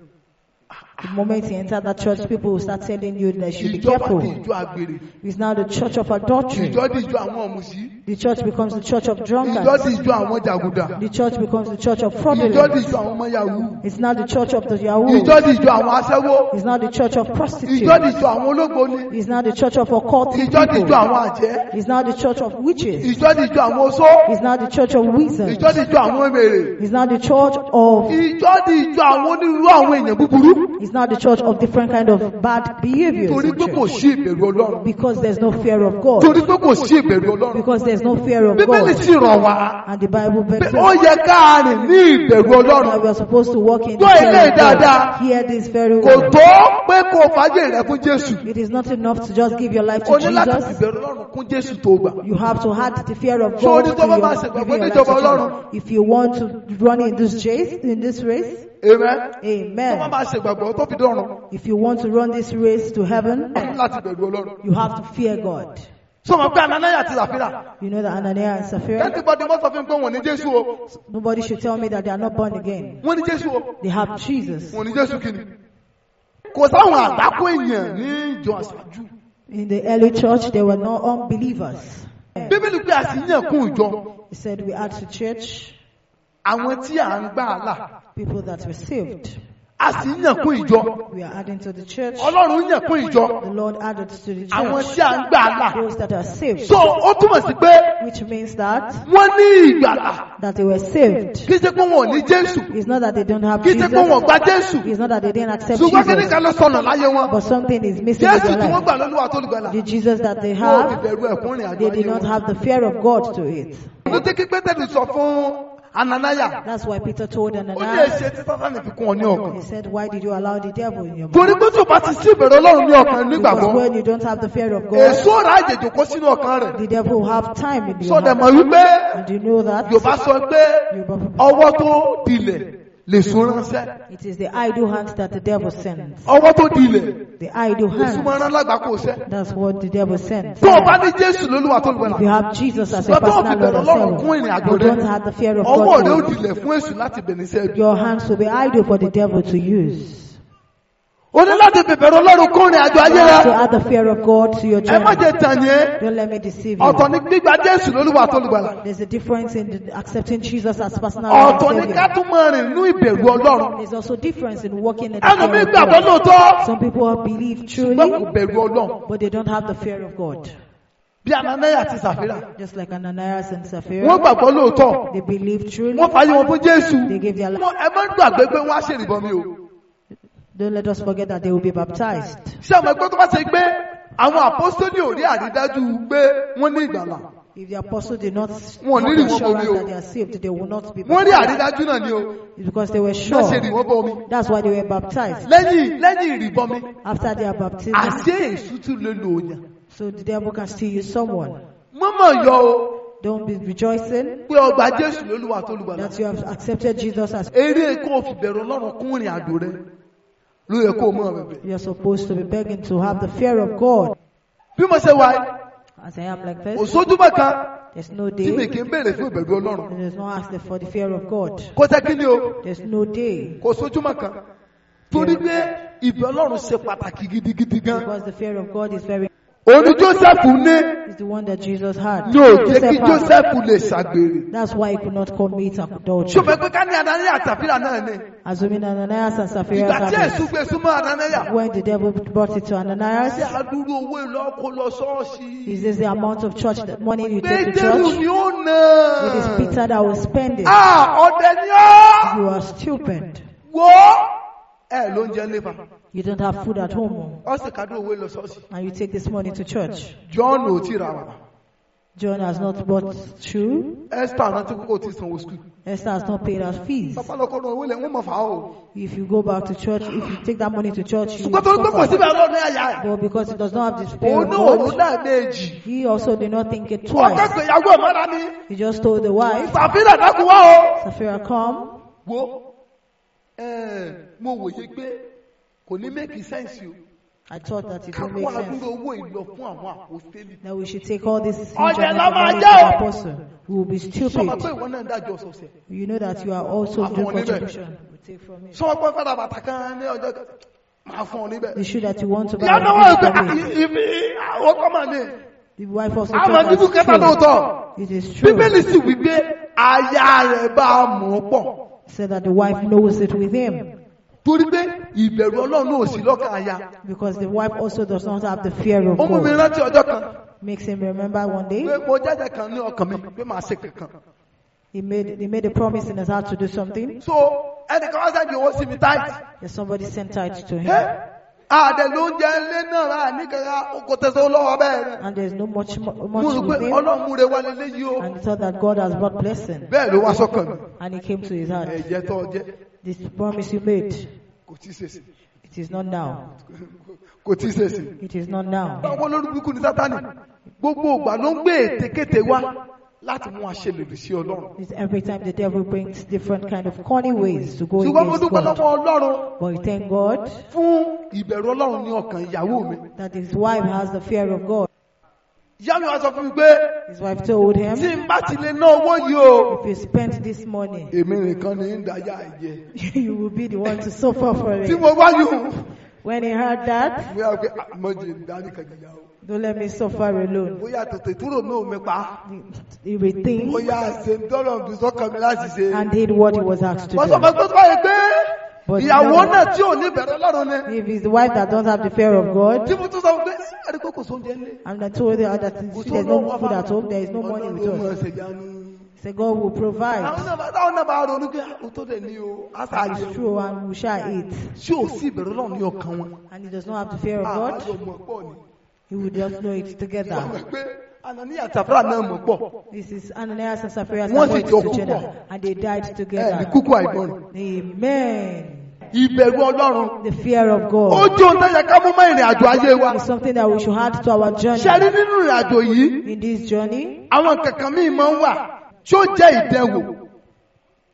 The moment you enter that church, people will start telling you that you should be ìjọba careful. di ìjọ àgbèrè. It's now the church of adultery. ìjọ di ìjọ àwọn ọ̀mùsí. The church becomes the church of ìjọ drunkards. di ìjọ àwọn jàgùdà. The church becomes the church of ìjọ di fraudulence. ìjọ àwọn ọmọ yahoo. It's now the church of the Yahoo. ìjọ di ìjọ àwọn aṣẹ́wó. It's now the church of ìjọ di prostitutes. ìjọ àwọn ológbòni. It's now the church of occult ìjọ di ìjọ people. àwọn àjẹ́. It's now the church of witches. ìjọ di ìjọ àwọn oṣó. It's now the church of wizards. ìjọ di ìjọ àwọn emèrè. It's now the church of. ìjọ di ìjọ àwọn onírúurú àwọn èèyàn búburú. It's now the church of different kind of bad behaviors. torí in pé kò church. sí ìbẹ̀rù Ọlọ́run. Because there's no fear of God. torí pé kò sí ìbẹ̀rù Ọlọ́run. Because there's no fear of bíbélì God. sì rọ̀ wá. And the Bible pé begs ó us yẹ ká rìn ní ìbẹ̀rù Ọlọ́run. that we are supposed to walk in the Gbọ́ fear ilé of God. dáadáa. Hear this very kò well. tó pé kó o fàájì rẹ fún Jésù. It is not enough to just give your life to o ní láti Jesus. ìbẹ̀rù Ọlọ́run kún Jésù tó gbà. You have to add the fear of So, God ní to tó bá your máa ṣe giving gbàgbọ́ your life níjọba to Ọlọ́run. Jesus. If you want to run in this race, Amen. tó bá amen. máa ṣe gbàgbọ́ tó fi dọ̀run. If you want to run this race to heaven, o ní láti bẹ̀rù Ọlọ́run. you have to fear God. sọ ma pé Ananias àti Sàfírà. You know that Ananias and Sapphira, everybody must have been pé wọ́n ní Jésù o. nobody should tell me that they are not born again. wọ́n ní Jésù o. They have Jesus. wọ́n ní Jésù kí ni. kò sáwọn àgbákò èèyàn ní ìjọ àṣáájú. In the early church, there were no unbelievers. bíbélì pé àṣìyàn kún ìjọ. He said we add to church àwọn tí à ń gbà á là. people that were saved. àṣìyàn kún ìjọ. We are adding to the church. Ọlọ́run yàn kún ìjọ. The Lord added to the àwọn church tí à ń gbà á là. those that are saved. so ó túmọ̀ sí pé Which means that wọ́n ní ìgbàlà. they were saved. kì í ṣe pé wọn ò ní Jésù. It's not that they don't have kì í ṣe Jesus. pé wọn ò gba Jésù. It's not that they didn't accept ṣùgbọ́n kí ni Jesus. ká lọ sọnà láyé wọn. But something is missing in Jésù their tí wọ́n life. gbà lólúwa tó lùgbàlà. The Jesus that they wọn ò have, fi bẹ̀rù ẹ̀kún rìn àjò they did ayé not wọn. have the fear of God to it. ló jẹ́ kí Pétérù sọ fún Ananias. That's why Peter told ó lè Ananias, ṣe tí Sátánì fi kún ọ ní ọkàn. he said, why did you allow the devil in your torí mind? pé tó bá ti sí ìbẹ̀rù Ọlọ́run ní ọkàn Because nígbàgbọ́. when you don't have the fear of God, èso ọ̀rá àjèjì kó sínú ọkàn rẹ̀. the devil will have time in your sọdẹ̀ heart. mọ̀ wípé And you know that Yorùbá sọ pé ọwọ́ tó dilẹ̀ lè so ránṣẹ́. it is the idle hands that the devil sends. ọwọ́ tó dilẹ̀ The idle lè súnmọ́ hands, rán lágbàkó sẹ́. that's what the devil sends. tó o bá ní Jésù lólúwa tó If you lùgbàlà. have Jesus as your lọ́tọ́ personal òfin Lord bẹ̀rẹ̀ and Ọlọ́run kún ìrìn Savior, àjò you don't rẹ̀. have the fear of ọwọ́ God rẹ̀ ó to it. dilẹ̀ fún èṣù láti bẹ̀rẹ̀ iṣẹ́ ibi. Your hands will be idle for the devil to use. o ní láti bẹ̀rẹ̀ Ọlọ́run kún ìrìn àjò ayé You have to rẹ̀. add the fear of God to your ẹ má journey. jẹ́ tàn yín. Don't let me deceive ọ̀tọ̀ you. ní gbígba Jésù lólúwa tó lùgbàlà. There's a difference in accepting Jesus as personal Lord ọ̀tọ̀ and ní ká Savior. tún máa rìn nínú ìbẹ̀rù Ọlọ́run. There's also difference in walking in the ẹlòmíì fear of gbàgbọ́ God. lóòótọ́. Some people believe ṣùgbọ́n truly, kò bẹ̀rù Ọlọ́run. but they don't have the fear of God. bí Ananias àti Sàfírà. Just like Ananias and Sapphira, wọ́n gbàgbọ́ lóòótọ́. they believe truly. wọ́n fàyè wọn fún Jésù. They gave their life. ẹ má gbàgbé pé wọ́n á ṣèrìbọmi o. Don't let us forget that they will be baptized. ṣé àwọn ẹgbẹ́ tó bá ṣe gbé àwọn àpọ́sítélì ò rí àrídájú pé wọ́n ní ìgbàlà. If the apostle did not Wọ́n have ní rí wọn assurance bomi o. that they are saved, they will not be wọ́n rí baptized. àrídájú náà ni o. Because they were wọ́n ṣe sure. rí wọn bọ́ omi. That's why they were baptized. lẹ́yìn ìrìbọmi. After their baptism, àṣé èṣù tún lè lò òyà. so the devil can still use someone. mọ́mọ́ yọ o Don't be rejoicing pé ọgbà Jésù lólúwa tó lùgbàlà. that you have accepted Jesus as eré kó o fi bẹ̀rù Ọlọ́run kún ìrìn àjò rẹ ló yẹ kó o mọ̀ bẹ̀bẹ̀. you are supposed to be begging to have the fear of God. bí mo ṣe wá As I am like kò this, sójúmọ́ kan there's no tí mi day, kì í béèrè fún ìbẹ̀rù Ọlọ́run. there's no ask for the fear of God. kò sẹ́ kí ni o There's no day, kò sójúmọ́ kan torí pé ìbẹ̀rù Ọlọ́run ṣe pàtàkì gidigidi gan. because the fear of God is very òní Jósẹ́fù ní is the one that Jesus had. ní ò jẹ́ kí Joseph had. Jósẹ́fù lè ṣàgbèrè. That's why he could not commit adultery. ṣùgbọ́n pé ká ní Ananias àti Sàfírà náà ni. Assuming Ananias and ìgbà Sapphira tí had èṣù it. gbé súnmọ́ Ananias. When the devil brought it to Ananias, ṣé àdúró owó ìlọ kó lọ ṣọ́ọ̀ṣì. is this the amount of church that money you take to Pétérù church? ni ó nà. It is Peter that will spend it. ọ̀dẹ̀ ni ọ́. You are stupid. wo ẹ ló ń jẹ nípa. You don't have food at home. Ó sì kádùn owó lọ ṣọ́ọ̀ṣì. And you take this money to church. John ò tí ra wà. John has not bought shoe. Esther rántí kókó tí sanwó school. Esther has not paid her fees. Bàbá lọ́kọ́ náà owó lẹ̀ wọ́n mọ̀ fà á o. If you go back to church, if you take that money to church, you will Ṣùgbọ́n tó ń gbé kò suffer. síbẹ̀ ọlọ́run ní àyà ẹ̀. But because he does not have the spirit Òun of náà òun God, náà méjì. he also did not think it Ọkọ̀ twice. pé ìyàwó ìmọ̀ra ni. He just told the wife, Sàfírà dákun wá o. Sapphira, come. Wo mo wòye pé kò ní make sense o. I thought that it would Kákó make sense. àdúró owó ìlọ fún àwọn àpòstélì. That we should take all this huge Ọ̀jẹ̀ amount la of máa money to jẹ́ o. the apostle. We will be Sọ́mọ pé stupid. ìwọ náà ń dájọ́ sọ̀sẹ̀. You know that you are also Àfọ̀n doing níbẹ̀. contribution. We take from it. Sọ́mọ pé fẹ́ràn bàtà kan ní ọjọ́ kan. Máa fún ọ níbẹ̀. The shoe that you want to buy. Ìyá náà wọ́n give pé it from it. ibi àwọn kan máa ní. The wife also Àwọn thought níbù kẹta that's lóòótọ́. true. It is true. Bíbélì sì wí pé aya rẹ̀ bá a mọ̀ ọ́ pọ̀. Said that the wife knows it with him. Torí pé ìbẹ̀rù Ọlọ́run náà ò sí lọ́kàn aya. Because the wife also does not have the fear of Ó mú mi God. rántí ọjọ́ kan. Makes him remember one day. Pé mo jẹ́jẹ́ kan ní ọkàn mi pé màá ṣe kankan. He made a promise in his heart to do something. So ẹnìkan wá sẹ́ni owó sí mi táìtì. That somebody sent tithe to him. Àdè ló ń jẹ ilé náà rà nígbàgbà kò tẹ̀sán lọ́wọ́ bẹ́ẹ̀ rẹ̀. And there's no much Mo much rò pé with him. Ọlọ́run múre wálé léyìí o. And he thought that God has brought blessing. Bẹ́ẹ̀ ló wá sọ́kàn mi. And it came to his heart. Ẹ̀jẹ̀ tó jẹ́ This promise you made, kò tí ì ṣèṣì. it is not now. Kò tí ì ṣèṣì. It is not now. Àwọn olórúkú ni Sátánì. Gbogbo ìgbà ló ń gbé ètekéte wá láti mú aṣèlérí sí Ọlọ́run. It's every time the devil brings different kind of corny ways to go Ṣùgbọ́n mo against dúpẹ́ God. lọ́wọ́ Ọlọ́run But we thank God fún ìbẹ̀rù Ọlọ́run ní ọkàn ìyàwó mi. that his wife has the fear of God. Ìyá mi wá sọ fún mi pé His wife told tí him, n bá ti lè ná owó yìí o. if you spend this money, Èmi nìkan ni ń dáyà ẹ̀jẹ̀. you will be the one to suffer for Tí it. mo bá yùn. When he heard that, Bóyá pé àmọ́jì ìdání kan jìyà o. don't let me suffer alone. Bóyá tètè túrò mi ò mi pa. He rethink Bóyá ṣe ń tọ́lọ̀ bí sọ́kàn mi láti ṣe. and did what he was asked to Wọ́n sọ do. fún mi pé pé But ìyàwó no, náà tí ò ní bẹ̀rẹ̀ Ọlọ́run ni. if it's the wife that don't have the fear of God, Tí mo tún sọ fún pé ẹ̀rí kókò sóúnjẹ ńlẹ̀. and I told her that there's no food at home, there is no money with Ọlọ́run us. ṣe jánu. So God will provide. Táwọn náà bá ronú pé ó tó dẹ̀ ní o. Àṣà It's àjẹ́. true, and we shall eat. Tí ò sí ìbẹ̀rẹ̀ Ọlọ́run ní ọkàn wọn. And he does not have the fear of God, Àbájọ mọ̀ pọ̀ ni. he will just know it together. Ìyàwó pé Anania àti Àfúrà náà mọ̀ pọ̀. This is Ananias and Sapphira Wọ́n sì married jọ together, púpọ̀. and they died Ẹ ní together. kúkú àìgbọràn. Amen. Ìbẹ̀rù Ọlọ́run. The fear of Ó God jó ń tẹ́yẹ ká mú mọ́ ìrìn àjò ayé wa. is something that we should add to our journey. Ṣé rí nínú ìrìn àjò yìí? In this journey, Àwọn kankan míì máa ń wà tí ó jẹ́ ìdẹ̀wò.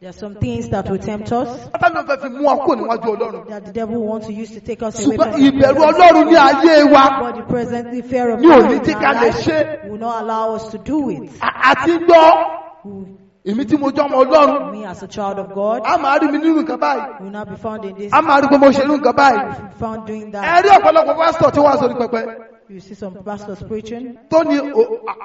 there are some things that will tempt us, Sátánì ló fẹ́ fi mú wa kúrò níwájú Ọlọ́run. that the devil wants to use to take us away Ṣùgbọ́n from the ìbẹ̀rù presence Ọlọ́run ní ayé wa But the present, the fear of ní ò God ní in jẹ́ ká our lè life ṣe. will not allow us to do it. Àti gbọ́, èmi tí mo jọ́ ọmọ Ọlọ́run, Me as a child of God a máa rí mi nínú nǹkan báyìí. will not be found in this, A máa rí pé mo ṣe irú nǹkan báyìí. be found doing Ẹ that. rí ọ̀pọ̀lọpọ̀ pásítọ̀ tí wọ́n á sórí pẹpẹ. You see some pastors preaching Tó ní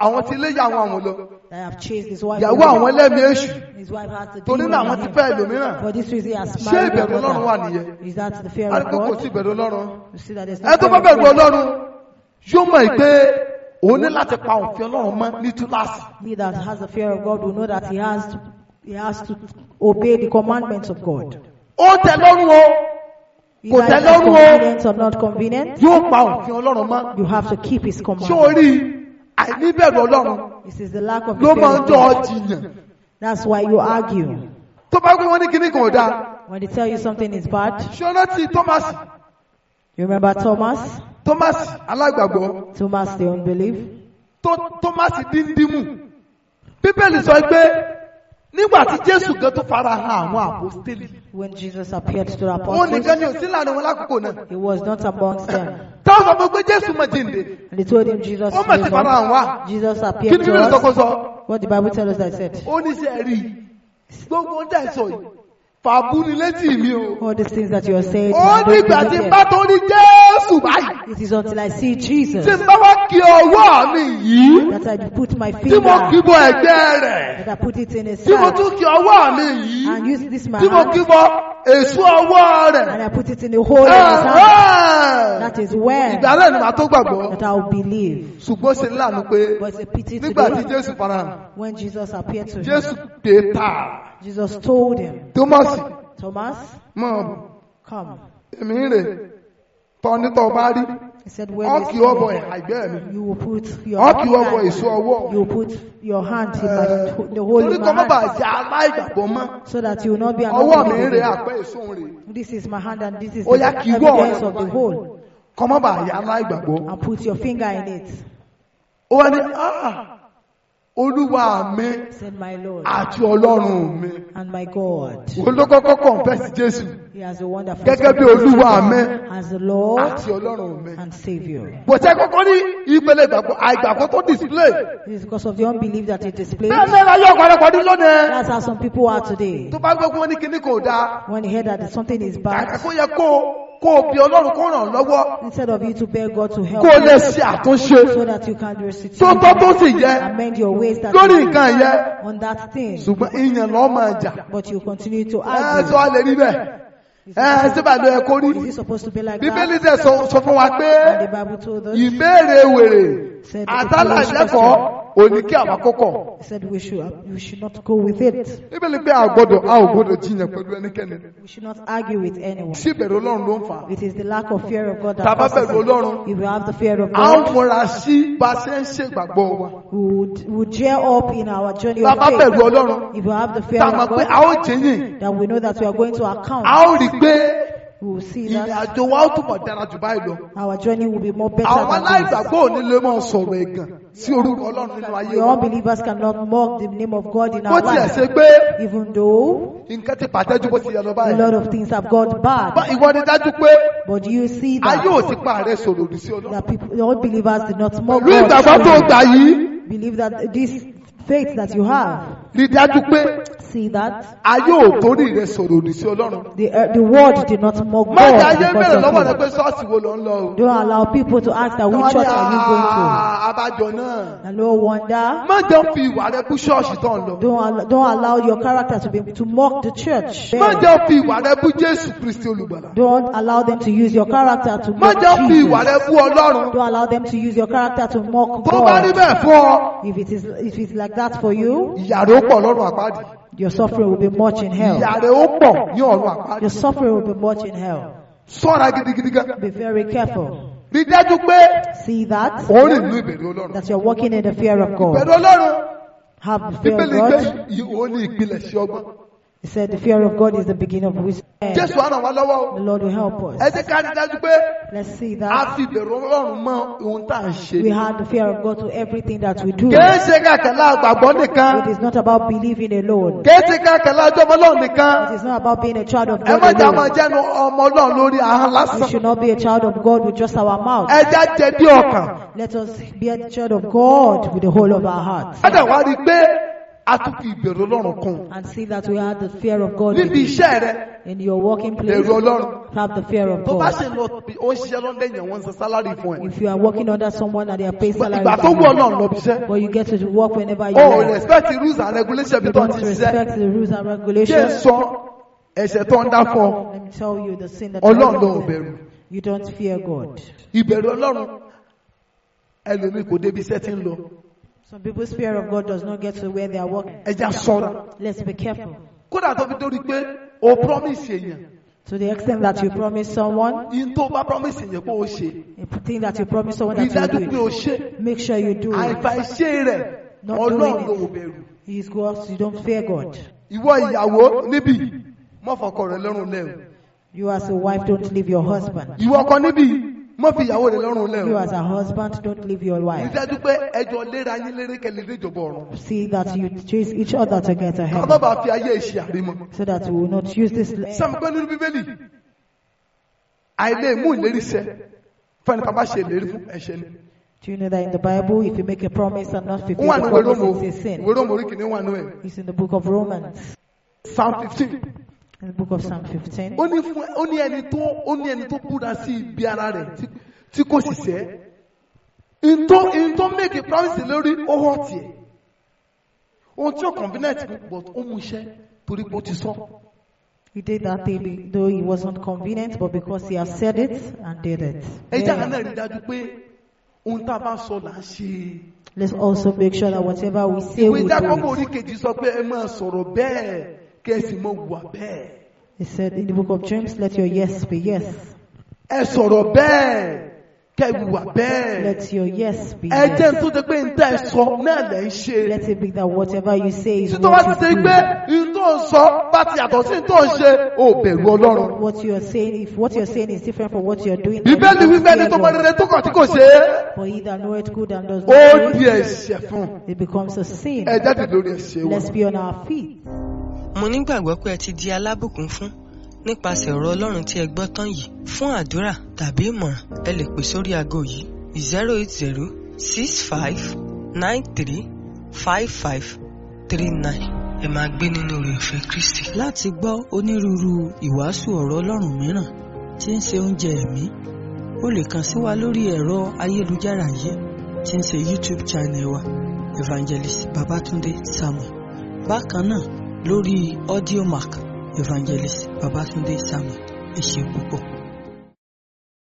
àwọn ti ilé ìyá àwọn lọ. that have chased his wife Ìyàwó away. àwọn ẹlẹ́mìí èṣù. His wife has the Torí demon náà in àwọn ti him. fẹ́ ẹlòmíràn. For this reason, he has Ṣé married ìbẹ̀rù Ọlọ́run wà another. nìyẹn? Is that the fear A rí of pé kò sí God? ìbẹ̀rù Ọlọ́run. You see that there's no Ẹ tó bá fear bẹ̀rù of God. Ọlọ́run yóò mọ̀ pé òun ní láti pa òfin Ọlọ́run mọ́ ní túláàsì. He that has the fear of God will know that he has to obey the commandments of God. Ó tẹ́ lọ́rùn o. Kò Either tẹ́ it's lọ́rùn o. convenient or not convenient, Yóò pa òfin Ọlọ́run mọ́. you have to keep his Ṣé o commandments. rí àìníbẹ̀rù Ọlọ́run This is the lack of the ló fear máa ń of jọ ọ God. jiyàn. That's why you argue. Tó bá gbé wọn ní kíní kan ò dáa. When they tell you something is bad, Ṣé o rántí Thomas? you remember Thomas? Thomas alágbàgbọ́. Thomas the unbelief. Thomas díndímù. Bíbélì sọ pé nígbà tí Jésù gan tó fara hàn àwọn àpòstélì. When Jesus appeared to the Ó apostles, nìkan ni ò sí láàrin wọn lákòókò náà. he was not amongst them. Táwọn sọ fún pé Jésù mọ̀ jíǹde. And they told him Jesus Ó mọ̀ sí rose fara hàn up. wá. Jesus Kí appeared ni to Bíbélì sọ kó us. sọ? What the Bible tells us that said. Ó ní sẹ́ rí gbogbo ọjà ìsọ yìí. Fàbú ni létí mi o. All these things that you are saying, Ó don't nígbà tí believe them. bá tó rí Jésù báyìí. It is until I see Jesus Tí n bá wá kí ọwọ́ mi yìí. that I put my Tí mo kí finger, bọ ẹ̀gbẹ́ rẹ̀. that I put it in his Tí mo side, tún kí ọwọ́ mi yìí. and use this my Tí mo kí hand, bọ èso ọwọ́ rẹ̀. and I put it in the hole in his hand. That is when Ìgbà náà ni màá tó gbàgbọ́. that I will believe. Ṣùgbọ́n ṣe láàánú pé But it's a pity nígbà tí today, Jésù farahàn, when Jesus appeared to him, Jésù pè tà. Jesus told him, Tómásì Thomas, mọ̀ come. èmi rè tọ́nítọ́ bá rí He said, when ọ́kì you ọ̀bọ̀ see àìgbẹ́ mi me, you will put your ọ́kì ọ̀bọ̀ hand, èso ọwọ́ you will put your hand in the hole torí in kọ́ my mọ́ bá hand, jẹ́ aláìgbàgbọ́ mọ́ so that you will not be an ọwọ́ mi ń unbeliever. rè àpẹ́ èso ń rè This is my hand and this is Ó yá, the kì í wọ̀ evidence ọ́ of the hole. kọ́ mọ́ bá yá aláìgbàgbọ́. And put your finger in it. Ó wá ní Olúwa mi He said, my Lord àti Ọlọ́run mi. and my God. Olókọ́kọ́ confess Jésù He has the wonderful gẹ́gẹ́ bí Olúwa mi as the Lord àti Ọlọ́run mi. and Savior. Bọ̀tẹ́ kọ́kọ́ ní ìpele ìgbàgbọ́ àìgbàgbọ́ tó display. It is because of the unbelief that it displays. Bẹ́ẹ̀ ni ayé ọ̀pọ̀lọpọ̀ ní lónìí. That's how some people are today. Tó bá gbọ́ pé wọ́n ní kíní kò dáa, When you hear that something is kàkà bad, kó yẹ kó o bí Ọlọ́run kó ràn lọ́wọ́ instead of you to beg God to help kó o lè you, ṣe àtúnṣe so that you can restitute, tó tọ́ tó sì yẹ amend your ways that lórí you nǹkan do yẹ. on that thing, Ṣùgbọ́n ìyẹn lọ́ máa jà. but you continue to Sọ argue. a lè rí bẹ́ẹ̀. Síbà ló yẹ kó rí. Is it supposed to be like Bíbélì that? dẹ̀ sọ fún wa pé And the Bible told us, ìbéèrè wèrè said àtàlàjẹ́kọ̀ọ́ òní kí àwọn kókọ̀. he said we should not go with it. Bíbélì pé a ò gbọ́dọ̀ jiyàn pẹ̀lú ẹnikẹ́ni. We should not argue with anyone. Sí ìbẹ̀rù Ọlọ́run ló ń fà á. It is the lack of fear of God Tá that bá causes bẹ̀rù it. Ọlọ́run, If we have the fear of a ó God, múra sí bá a ṣe ń ṣègbàgbọ́ wa. we would gear up in our journey Tá of bá bẹ̀rù faith. Ọlọ́run, If we have the fear tá a of mọ̀ pé God, a ó jẹ́yìn, that we know that we are going to account, a ó rí i pé we will see ìrìn that àjò wa ó túbọ̀ dára jù báyìí lọ. our journey will be more better Àwọn than this. aláìgbàgbọ́ ò ní lè máa sọ̀rọ̀ ẹ̀gàn sí orúkọ Ọlọ́run nínú ayé The wa. unbelievers cannot mock the name of God in Bó our tiẹ̀ lives, ṣe pé even though nǹkan ti pàtẹ́jú bó ti yẹ lọ a báyìí. lot of things have gone Bá bad. ìwọ ni dájú pé But you see ayé ò that, ti pa ààrẹ sọ̀rọ̀ òdì sí Ọlọ́run. that people, the unbelievers did not mock Pẹ̀lú ìgbàgbọ́ tó God. gbà yìí, Believe that this faith that you have, rí dájú pé see that ayé ò torí rẹ sọ̀rọ̀ òdì sí Ọlọ́run. the world did not mock Má jẹ́ ayé God bẹ̀rẹ̀ lọ́wọ́ rẹ because pé of ṣọ́ọ̀ṣì wo ló ń lọ o. you. Don't allow people to ask that which Wọ́n ní church are you going to. abájọ náà. And no wonder. Má jẹ́ fi ìwà rẹ bú ṣọ́ọ̀ṣì tó ń lọ. Don't allow your character to mock the church. Má jẹ́ fi ìwà rẹ bú Jésù Kristi olùgbàlà. Don't allow them to use your character to Má mock jẹ́ fi ìwà rẹ Jesus. bú Ọlọ́run. Don't allow them to use your character to mock Tó bá rí God. bẹ́ẹ̀ fún ọ, If it's like that for you, ìyà rẹ ó pọ̀ lọ́rùn àpáàdì. your suffering will be much in hell. Ìyà rẹ ó pọ̀ ní ọ̀run àpáàdì. Your suffering will be much in hell. Ṣọ́ra gidigidi gan. Be very careful. Rí dájú pé See that òun rìn nínú ìbẹ̀rù Ọlọ́run. you're walking in the fear of Ìbẹ̀rù God. Ọlọ́run. Have the fear of Bíbélì pé God. òun ní ìpìlẹ̀ sí ọgbọ́n. He said the fear of God is the beginning of wisdom. Jésù á ràn wá lọ́wọ́ o. The Lord will help Ẹ us. jẹ́ ká rí dájú pé Let's see a that fi ìbẹ̀rù Ọlọ́run mọ ohun tá à ń ṣe. we have the fear of God to everything that we do. Kìí ṣe kàkàlà àgbàgbọ́ nìkan. It is not about believing alone. Kìí ṣe kàkàlà àjọmọ́ Ọlọ́run nìkan. It is not about being a child of Ẹ God má jà máa alone. jẹ́nu ọmọ Ọlọ́run lórí ahọ́n We lásán. should not be a child of God with just our mouth. Ẹ já jẹ dí ọkàn. Let us be a child of God with the whole of our hearts. Ẹ dẹ̀ wá rí i pé a tún fi ìbẹ̀rù Ọlọ́run kún. And see that we have the fear of God Níbi iṣẹ́ rẹ, in your working place. bẹ̀rù Ọlọ́run. Have the fear of Tó bá God. ṣe lọ ó ń ṣiṣẹ́ lọ́dẹ̀ yẹn wọ́n ń san sálárì fún ẹ. If you are working under someone and they are paying salary, Ìgbà tó wù Ọlọ́run lọ bí iṣẹ́. but you get to work whenever you O ò want. respect the rules and regulations bí You tó don't ti ṣiṣẹ́. respect the rules and Ṣé regulations. sọ ẹ̀ṣẹ̀ tó ń dá fún ọ? Let me tell you the sin that Ọlọ́run ló ò bẹ̀rù. you don't fear God. Ìbẹ̀rù Ọlọ́run ẹlòmíì kò débi iṣẹ́ tí ń lọ. Some people's fear of God does not get to where they are working. Ẹ já ṣọ́ra. Let's be careful. Kódà tó fi dórí pé o promise èèyàn. To the extent that you promise someone, Yín tó bá promise èèyàn kó o ṣe. a thing that you promise someone Rí that dájú you pé do o it, ṣe. make sure you do it. Àìfà iṣẹ́ rẹ̀ Not Ọlọ́run ló doing ò it. bẹ̀rù. He is God, you don't fear God. Ìwọ ìyàwó níbí mọ́ fọkọ rẹ lọ́rùn lẹ́rù. You as a wife, don't leave your husband. Ìwọ ọkọ níbí mọ́ fi ìyàwó rẹ lọ́rùn You lẹ́rù. as a husband, don't leave your Rí wife. dájú pé ẹjọ́ léra yín léré kẹlẹ́ lé ìjọba ọ̀run. See that you chase each other to get Ká má ahead. bàa fi ayé ìṣe àrímọ́. So that we will not use this. Sẹ́mi pé nínú Bíbélì àìlè mú ìlérí ṣẹ fẹ́ni ká bá ṣe ìlérí fún ẹ̀ṣẹ̀ ni. Do you know that in the Bible, if you make a promise and not fulfill Wọ́n wà the ní ìwé promise, Róòmù it's a sin? ìwé Róòmù orí kìíní wà nínú ẹ̀. It's in the book of Romans, Psalm 15. in the book of Psalm 15. Ó ní ẹni tó búra sí ibi ara rẹ̀ tí kò sì ṣẹ̀. In tó make a promise lórí ó hàn tiẹ̀. Ohun tí ó convenient but ó mú iṣẹ́ torí pé ó ti sọ. He did that thing though it wasn't convenient, but because he has said it and did it. Ẹ jẹ́ àná rí dájú pé ohun tá a bá sọ là ń ṣe. Let's also make sure that whatever we say, Ìwé we Jákọ́bù do orí it. kejì sọ pé ẹ máa sọ̀rọ̀ bẹ́ẹ̀ kẹ́ ẹ sì mọ wà bẹ́ẹ̀. He said in the book of James, let your yes be yes. ẹ sọ̀rọ̀ bẹ́ẹ̀ kẹ́wùwà bẹ́ẹ̀. Let your yes be ẹ jẹ́ yes. tó ṣe pé n tẹ́ ẹ sọ náà lẹ́ ń ṣe. Let it be that whatever you say is títọ́ bá ti what ṣe you pé do. n tó ń sọ bá ti yàtọ̀ sí n tó ń ṣe ò bẹ̀rù Ọlọ́run. What you are saying, if what you are saying is different from what you are doing, then Bíbélì you don't wípé ẹni fear tó mọ God. rere tó kàn tí kò ṣe é. For he that knoweth good and does Ó not do di it, ẹ̀ṣẹ̀ fún un. it becomes a sin. Ẹ jáde lórí ẹ̀ṣẹ̀ wa. Let's be on our feet. Mo nígbàgbọ́ pé ẹ ti di alábùkún fún nípasẹ̀ ọ̀rọ̀ Ọlọ́run tí ẹ gbọ́ tán yìí. Fún àdúrà tàbí ìmọ̀ràn ẹ lè pè sórí aago yìí 08065935539. Ẹ máa gbé nínú oore ọ̀fẹ́ Kristi. Láti gbọ́ onírúurú ìwàásù ọ̀rọ̀ Ọlọ́run mìíràn tí ń ṣe oúnjẹ ẹ̀mí, o lè kàn sí wa lórí ẹ̀rọ ayélujára yìí tí ń ṣe YouTube channel wa Evangelist Babatunde Samuel. Bákan náà lórí Audiomack Evangelist Babatunde Samuel. Ẹ ṣé púpọ̀.